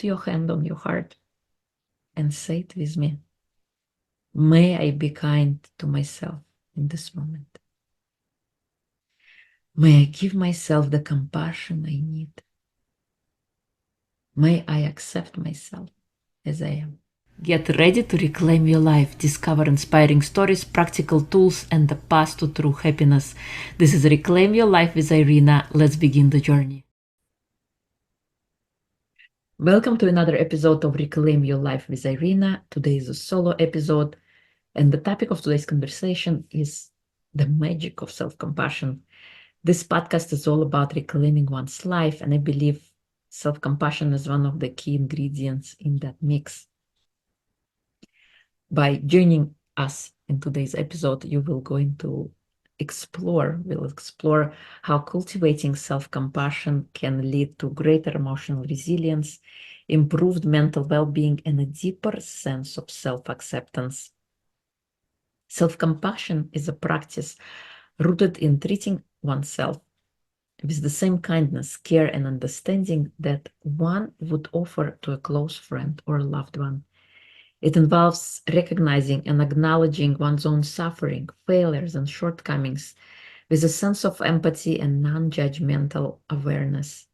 your hand on your heart and say it with me. May I be kind to myself in this moment. May I give myself the compassion I need. May I accept myself as I am. Get ready to reclaim your life, discover inspiring stories, practical tools, and the path to true happiness. This is Reclaim Your Life with Irina. Let's begin the journey. Welcome to another episode of Reclaim Your Life with Irina. Today is a solo episode, and the topic of today's conversation is the magic of self-compassion. This podcast is all about reclaiming one's life, and I believe self-compassion is one of the key ingredients in that mix. By joining us in today's episode, you will we'll explore how cultivating self-compassion can lead to greater emotional resilience, improved mental well-being, and a deeper sense of self-acceptance. Self-compassion is a practice rooted in treating oneself with the same kindness, care, and understanding that one would offer to a close friend or a loved one. It involves recognizing and acknowledging one's own suffering, failures, and shortcomings with a sense of empathy and non-judgmental awareness.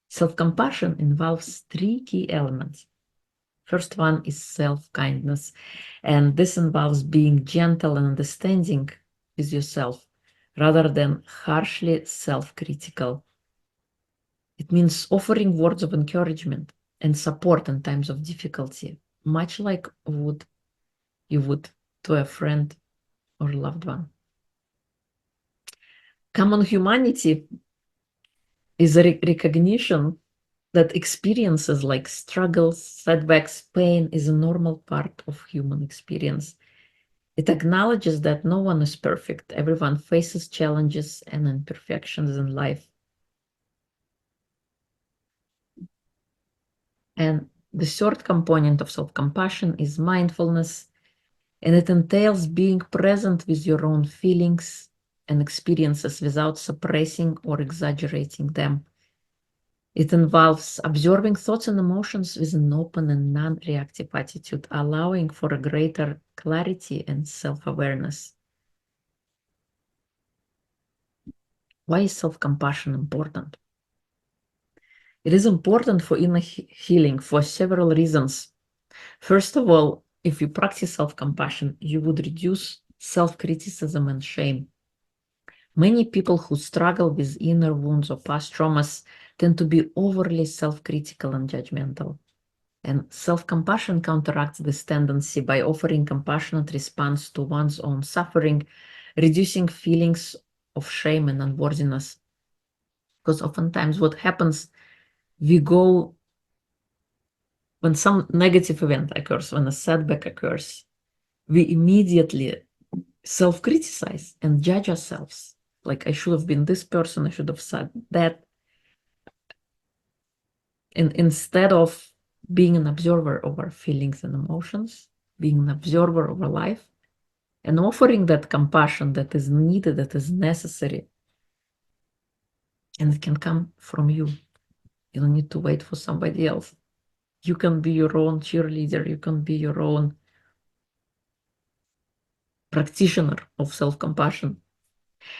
Self-compassion involves three key elements. First one is self-kindness, and this involves being gentle and understanding with yourself rather than harshly self-critical. It means offering words of encouragement and support in times of difficulty, much like you would to a friend or loved one. Common humanity is a recognition that experiences like struggles, setbacks, pain is a normal part of human experience. It acknowledges that no one is perfect. Everyone faces challenges and imperfections in life. And the third component of self-compassion is mindfulness, and it entails being present with your own feelings and experiences without suppressing or exaggerating them. It involves observing thoughts and emotions with an open and non-reactive attitude, allowing for a greater clarity and self-awareness. Why is self-compassion important? It is important for inner healing for several reasons. First of all, if you practice self-compassion, you would reduce self-criticism and shame. Many people who struggle with inner wounds or past traumas tend to be overly self-critical and judgmental. And self-compassion counteracts this tendency by offering compassionate response to one's own suffering, reducing feelings of shame and unworthiness. Because oftentimes what happens, when some negative event occurs, when a setback occurs, we immediately self-criticize and judge ourselves. Like, I should have been this person, I should have said that. And instead of being an observer of our feelings and emotions, being an observer of our life, and offering that compassion that is needed, that is necessary, and it can come from you. You don't need to wait for somebody else. You can be your own cheerleader. You can be your own practitioner of self-compassion.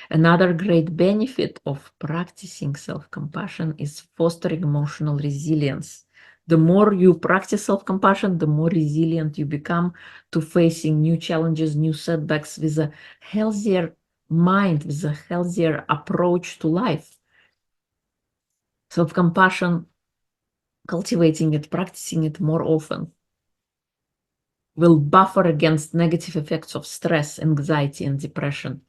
Another great benefit of practicing self-compassion is fostering emotional resilience. The more you practice self-compassion, the more resilient you become to facing new challenges, new setbacks with a healthier mind, with a healthier approach to life. Self-compassion, cultivating it, practicing it more often, will buffer against negative effects of stress, anxiety, and depression.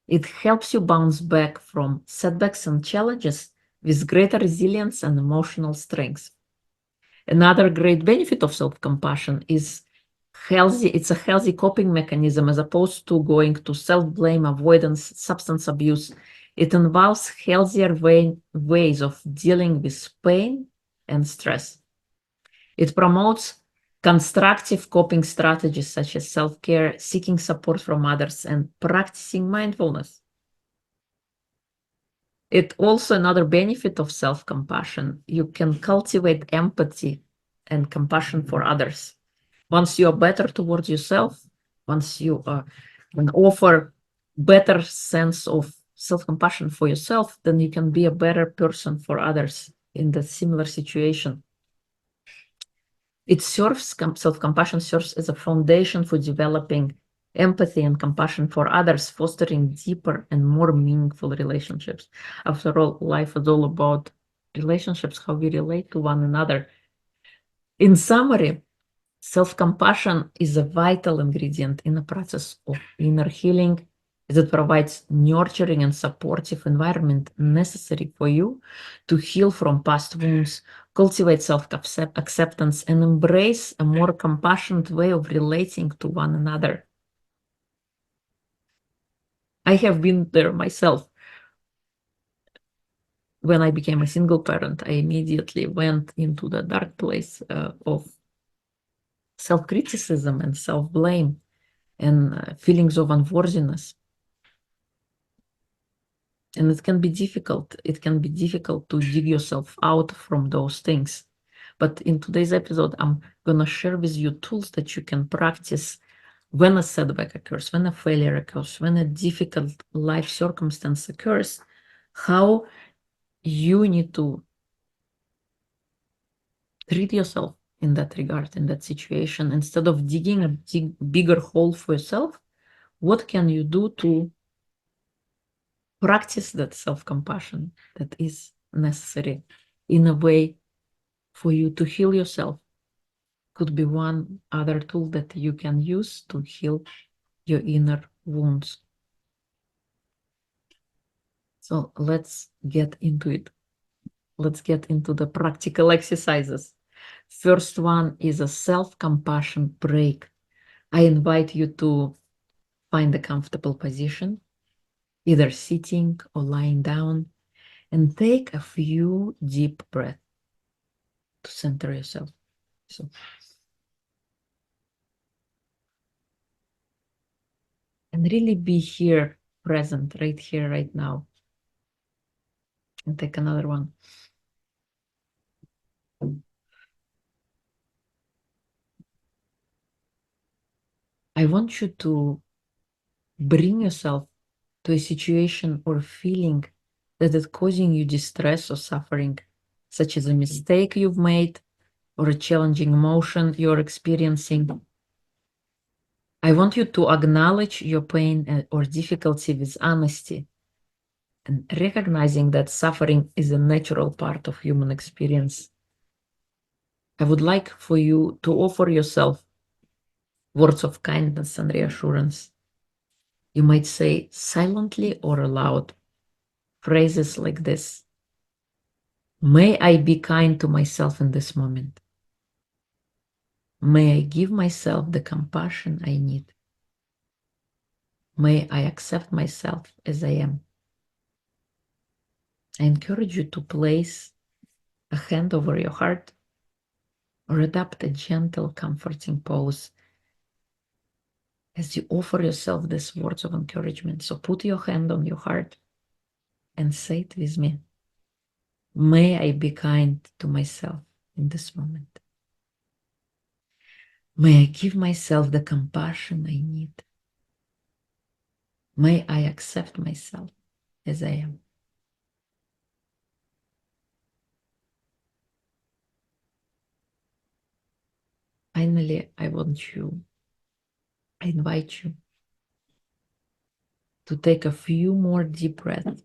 It helps you bounce back from setbacks and challenges with greater resilience and emotional strength. Another great benefit of self-compassion is it's a healthy coping mechanism as opposed to going to self-blame, avoidance, substance abuse. It involves healthier ways of dealing with pain and stress. It promotes constructive coping strategies such as self-care, seeking support from others, and practicing mindfulness. It also another benefit of self-compassion. You can cultivate empathy and compassion for others. Once you are better towards yourself, once you can offer better sense of self-compassion for yourself, then you can be a better person for others in the similar situation. It serves, self-compassion serves as a foundation for developing empathy and compassion for others, fostering deeper and more meaningful relationships. After all, life is all about relationships, how we relate to one another. In summary, self-compassion is a vital ingredient in the process of inner healing, as it provides nurturing and supportive environment necessary for you to heal from past wounds, cultivate self-acceptance, and embrace a more compassionate way of relating to one another. I have been there myself. When I became a single parent, I immediately went into the dark place of self-criticism and self-blame and feelings of unworthiness. And it can be difficult. It can be difficult to dig yourself out from those things. But in today's episode, I'm going to share with you tools that you can practice when a setback occurs, when a failure occurs, when a difficult life circumstance occurs, how you need to treat yourself in that regard, in that situation. Instead of digging a bigger hole for yourself, what can you do to practice that self-compassion that is necessary in a way for you to heal yourself? Could be one other tool that you can use to heal your inner wounds. So let's get into it. Let's get into the practical exercises. First one is a self-compassion break. I invite you to find a comfortable position, either sitting or lying down, and take a few deep breaths to center yourself. So, and really be here, present, right here, right now. And take another one. I want you to bring yourself to a situation or feeling that is causing you distress or suffering, such as a mistake you've made or a challenging emotion you're experiencing. I want you to acknowledge your pain or difficulty with honesty and recognizing that suffering is a natural part of human experience. I would like for you to offer yourself words of kindness and reassurance. You might say silently or aloud phrases like this: may I be kind to myself in this moment. May I give myself the compassion I need. May I accept myself as I am. I encourage you to place a hand over your heart or adopt a gentle, comforting pose as you offer yourself these words of encouragement. So put your hand on your heart and say it with me. May I be kind to myself in this moment. May I give myself the compassion I need. May I accept myself as I am. Finally, I invite you to take a few more deep breaths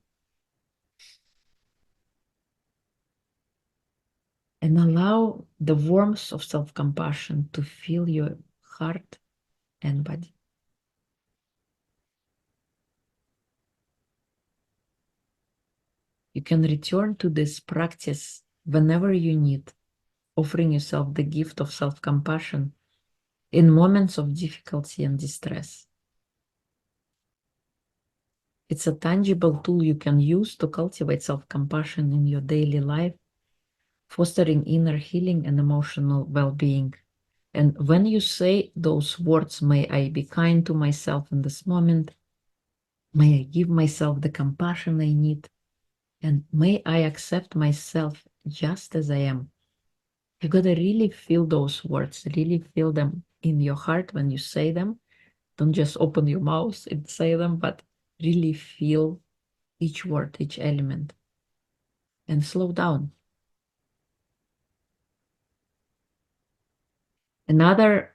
and allow the warmth of self-compassion to fill your heart and body. You can return to this practice whenever you need, offering yourself the gift of self-compassion in moments of difficulty and distress. It's a tangible tool you can use to cultivate self-compassion in your daily life, fostering inner healing and emotional well-being. And when you say those words, may I be kind to myself in this moment, may I give myself the compassion I need, and may I accept myself just as I am, You gotta really feel those words, really feel them in your heart when you say them. Don't just open your mouth and say them, but really feel each word, each element, and slow down. Another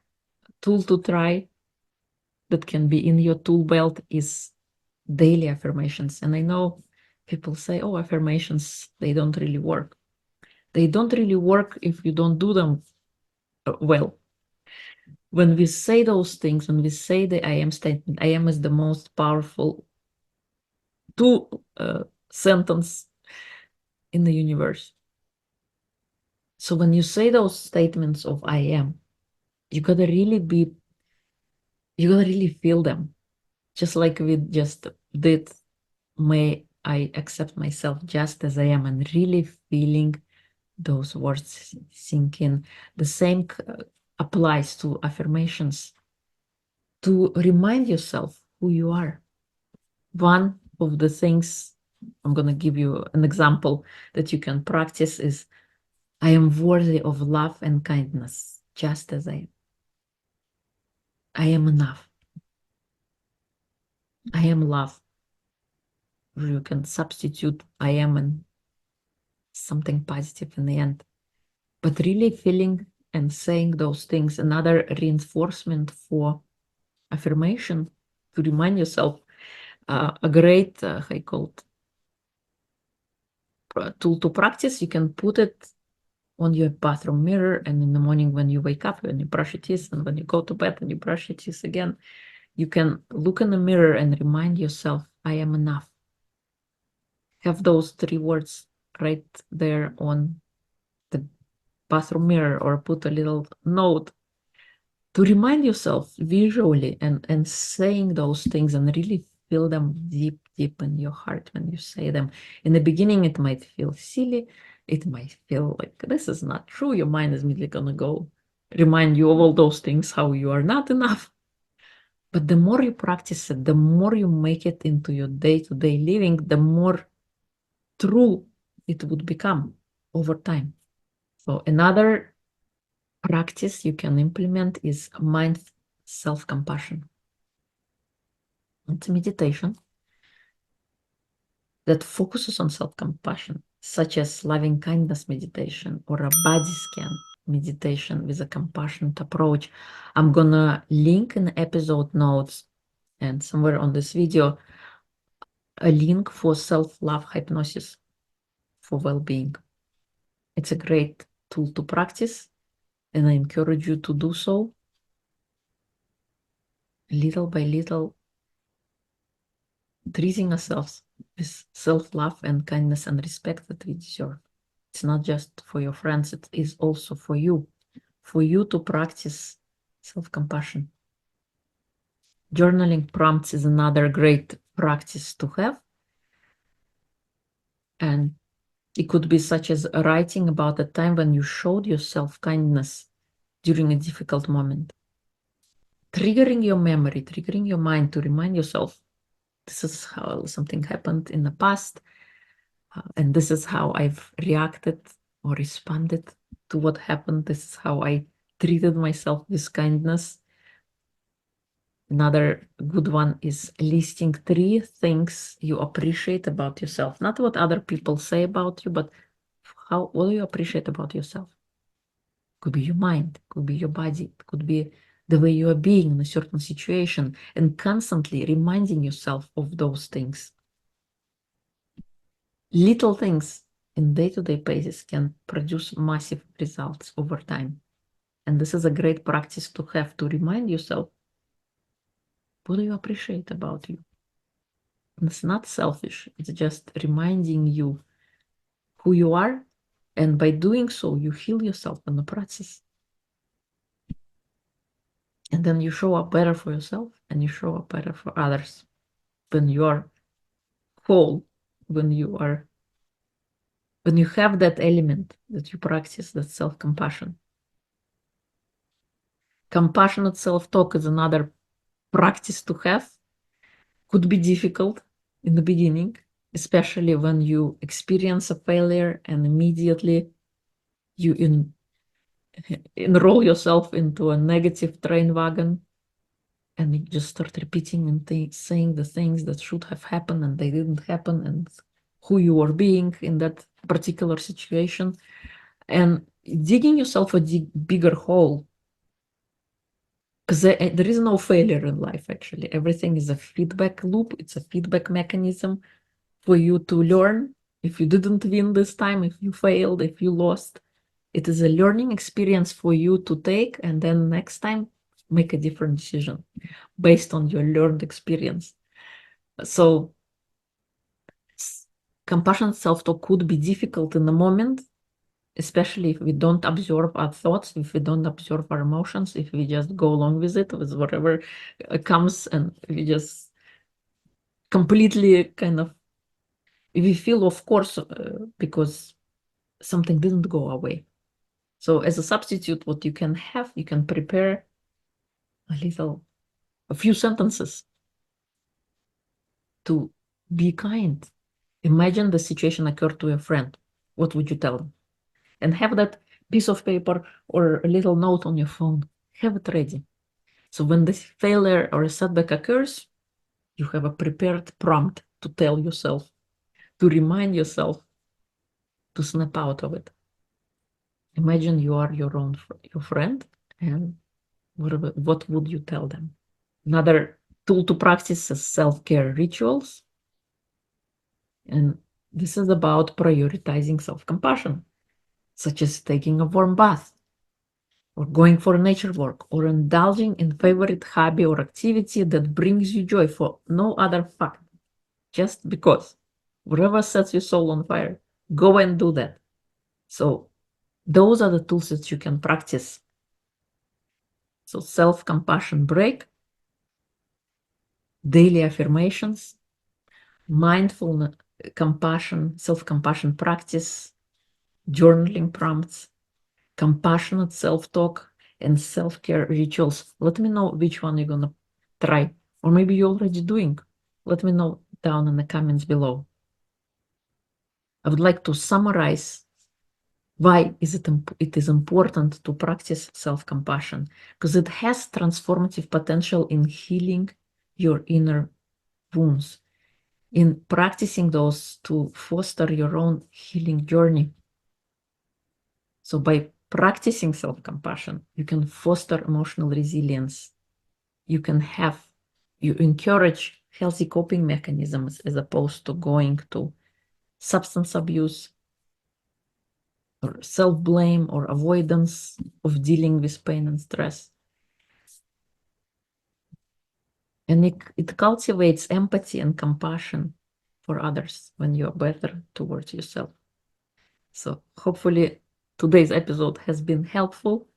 tool to try that can be in your tool belt is daily affirmations. And I know people say, oh, affirmations, they don't really work. They don't really work if you don't do them well. When we say those things, when we say the I am statement, I am is the most powerful tool sentence in the universe. So when you say those statements of I am, you gotta really feel them. Just like we just did, may I accept myself just as I am, and really feeling those words sink in. The same applies to affirmations, to remind yourself who you are. One of the things, I'm going to give you an example that you can practice, is I am worthy of love and kindness, just as I am. I am enough. I am love. You can substitute I am and something positive in the end. But really feeling and saying those things, another reinforcement for affirmation, to remind yourself, a great, how you call it, tool to practice. You can put it on your bathroom mirror, and in the morning when you wake up, when you brush your teeth, and when you go to bed and you brush your teeth again, you can look in the mirror and remind yourself, I am enough. Have those 3 words right there on the bathroom mirror, or put a little note to remind yourself visually, and saying those things, and really feel them deep in your heart when you say them. In the beginning, it might feel silly. It might feel like this is not true. Your mind is immediately gonna go remind you of all those things, how you are not enough. But the more you practice it, the more you make it into your day-to-day living, the more true it would become over time. So another practice you can implement is mind self-compassion. It's a meditation that focuses on self-compassion, such as loving kindness meditation or a body scan meditation with a compassionate approach. I'm gonna link in the episode notes and somewhere on this video a link for self-love hypnosis for well-being. It's a great tool to practice, and I encourage you to do so little by little, treating ourselves with self-love and kindness and respect that we deserve. It's not just for your friends, it is also for you to practice self-compassion. Journaling prompts is another great practice to have. And it could be such as writing about a time when you showed yourself kindness during a difficult moment. Triggering your memory, triggering your mind to remind yourself, this is how something happened in the past, and this is how I've reacted or responded to what happened. This is how I treated myself with kindness. Another good one is listing 3 things you appreciate about yourself. Not what other people say about you, but what do you appreciate about yourself? Could be your mind, could be your body, it could be the way you are being in a certain situation, and constantly reminding yourself of those things. Little things in day-to-day basis can produce massive results over time. And this is a great practice to have, to remind yourself, what do you appreciate about you? And it's not selfish, it's just reminding you who you are. And by doing so, you heal yourself in the process. And then you show up better for yourself, and you show up better for others when you are whole, when you have that element that you practice, that self-compassion. Compassionate self-talk is another practice to have. Could be difficult in the beginning, especially when you experience a failure and immediately you enroll yourself into a negative train wagon and you just start repeating and saying the things that should have happened and they didn't happen, and who you were being in that particular situation, and digging yourself a bigger hole, because there is no failure in life. Actually, everything is a feedback loop. It's a feedback mechanism for you to learn. If you didn't win this time, if you failed, if you lost, it is a learning experience for you to take, and then next time make a different decision based on your learned experience. So compassionate self-talk could be difficult in the moment, especially if we don't observe our thoughts, if we don't observe our emotions, if we just go along with it, with whatever comes, and we just completely kind of, we feel, of course, because something didn't go away. So as a substitute, what you can have, you can prepare a few sentences to be kind. Imagine the situation occurred to a friend. What would you tell them? And have that piece of paper or a little note on your phone. Have it ready. So when this failure or a setback occurs, you have a prepared prompt to tell yourself, to remind yourself to snap out of it. Imagine you are your friend, and what would you tell them? Another tool to practice is self-care rituals. And this is about prioritizing self-compassion, such as taking a warm bath, or going for nature walk, or indulging in favorite hobby or activity that brings you joy for no other fact, just because. Whatever sets your soul on fire, go and do that. So those are the tools that you can practice. So self-compassion break, daily affirmations, mindful compassion, self-compassion practice, journaling prompts, compassionate self-talk, and self-care rituals. Let me know which one you're gonna try, or maybe you're already doing. Let me know down in the comments below. I would like to summarize why it is important to practice self-compassion, because it has transformative potential in healing your inner wounds, in practicing those to foster your own healing journey. So by practicing self-compassion, you can foster emotional resilience. You encourage healthy coping mechanisms as opposed to going to substance abuse or self-blame or avoidance of dealing with pain and stress. And it cultivates empathy and compassion for others when you are better towards yourself. So hopefully today's episode has been helpful,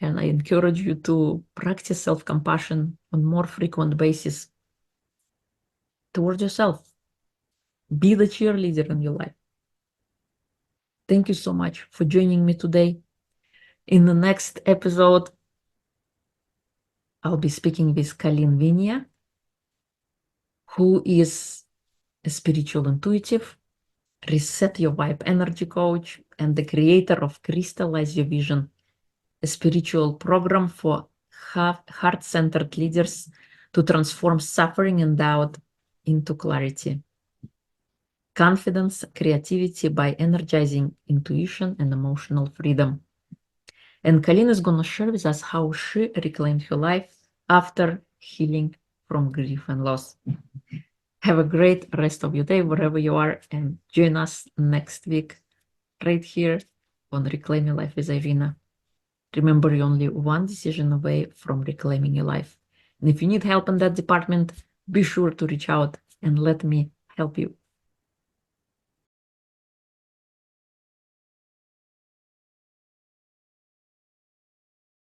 and I encourage you to practice self-compassion on more frequent basis towards yourself. Be the cheerleader in your life. Thank you so much for joining me today. In the next episode, I'll be speaking with Colleen Vinia, who is a spiritual intuitive, reset your vibe energy coach, and the creator of Crystallize Your Vision, a spiritual program for heart-centered leaders to transform suffering and doubt into clarity, confidence, creativity by energizing intuition and emotional freedom. And Colleen is going to share with us how she reclaimed her life after healing from grief and loss. Have a great rest of your day wherever you are, and join us next week right here on Reclaim Your Life with Irina. Remember, you're only one decision away from reclaiming your life. And if you need help in that department, be sure to reach out and let me help you.